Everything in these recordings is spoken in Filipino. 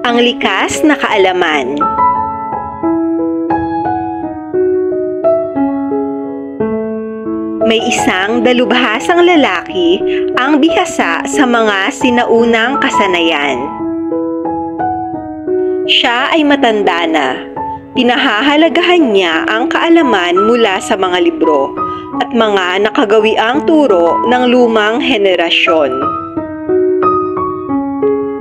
Ang likas na kaalaman. May isang dalubhasang lalaki ang bihasa sa mga sinaunang kasanayan. Siya ay matanda na. Pinahahalagahan niya ang kaalaman mula sa mga libro at mga nakagawiang turo ng lumang henerasyon.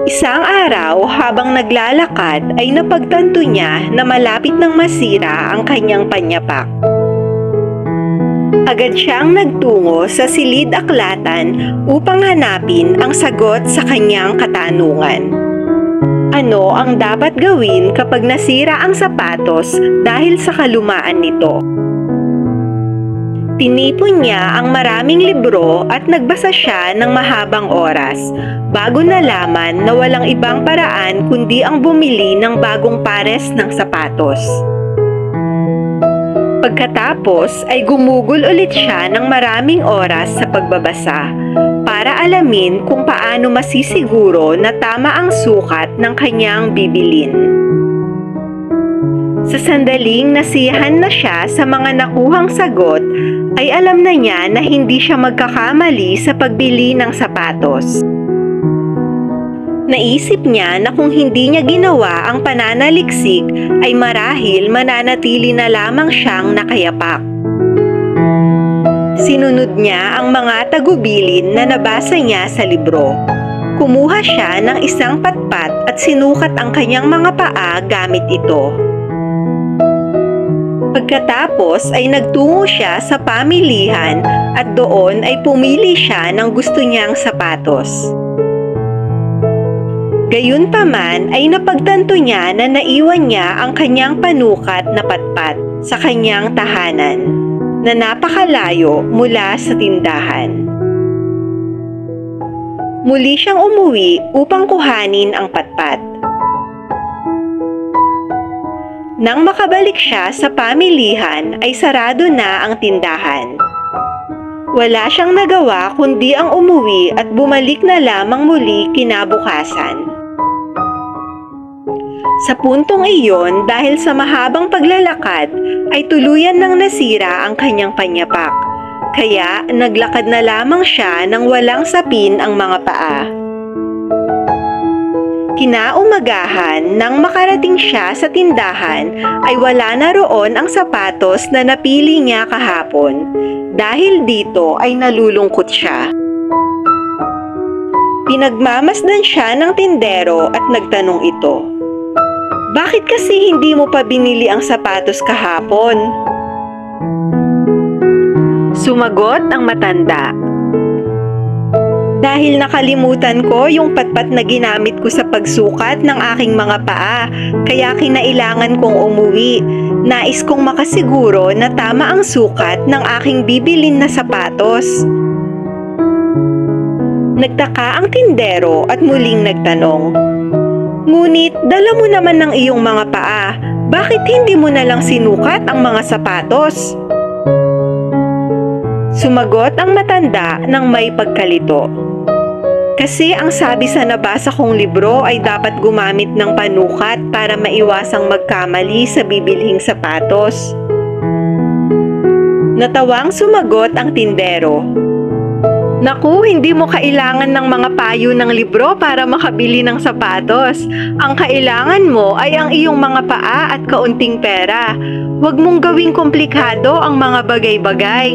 Isang araw habang naglalakad ay napagtanto niya na malapit nang masira ang kanyang panyapak. Agad siyang nagtungo sa silid-aklatan upang hanapin ang sagot sa kanyang katanungan. Ano ang dapat gawin kapag nasira ang sapatos dahil sa kalumaan nito? Tinipon niya ang maraming libro at nagbasa siya ng mahabang oras bago nalaman na walang ibang paraan kundi ang bumili ng bagong pares ng sapatos. Pagkatapos ay gumugol ulit siya ng maraming oras sa pagbabasa para alamin kung paano masisiguro na tama ang sukat ng kanyang bibilin. Sa sandaling nasiyahan na siya sa mga nakuhang sagot, ay alam na niya na hindi siya magkakamali sa pagbili ng sapatos. Naisip niya na kung hindi niya ginawa ang pananaliksik ay marahil mananatili na lamang siyang nakayapak. Sinunod niya ang mga tagubilin na nabasa niya sa libro. Kumuha siya ng isang patpat at sinukat ang kanyang mga paa gamit ito. Pagkatapos ay nagtungo siya sa pamilihan at doon ay pumili siya ng gusto niyang sapatos. Gayunpaman ay napagtanto niya na naiwan niya ang kanyang panukat na patpat sa kanyang tahanan na napakalayo mula sa tindahan. Muli siyang umuwi upang kuhanin ang patpat. Nang makabalik siya sa pamilihan ay sarado na ang tindahan. Wala siyang nagawa kundi ang umuwi at bumalik na lamang muli kinabukasan. Sa puntong iyon, dahil sa mahabang paglalakad, ay tuluyan nang nasira ang kanyang panyapak. Kaya naglakad na lamang siya nang walang sapin ang mga paa. Kinaumagahan, nang makarating siya sa tindahan, ay wala na roon ang sapatos na napili niya kahapon. Dahil dito ay nalulungkot siya. Pinagmamasdan siya ng tindero at nagtanong ito, "Bakit kasi hindi mo pa binili ang sapatos kahapon?" Sumagot ang matanda, "Dahil nakalimutan ko yung patpat na ginamit ko sa pagsukat ng aking mga paa, kaya kinailangan kong umuwi. Nais kong makasiguro na tama ang sukat ng aking bibilin na sapatos." Nagtaka ang tindero at muling nagtanong, "Ngunit dala mo naman ng iyong mga paa, bakit hindi mo na lang sinukat ang mga sapatos?" Sumagot ang matanda ng may pagkalito, "Kasi ang sabi sa nabasa kong libro ay dapat gumamit ng panukat para maiwasang magkamali sa bibilhing sapatos." Natawang sumagot ang tindero, "Naku, hindi mo kailangan ng mga payo ng libro para makabili ng sapatos. Ang kailangan mo ay ang iyong mga paa at kaunting pera. Huwag mong gawing komplikado ang mga bagay-bagay."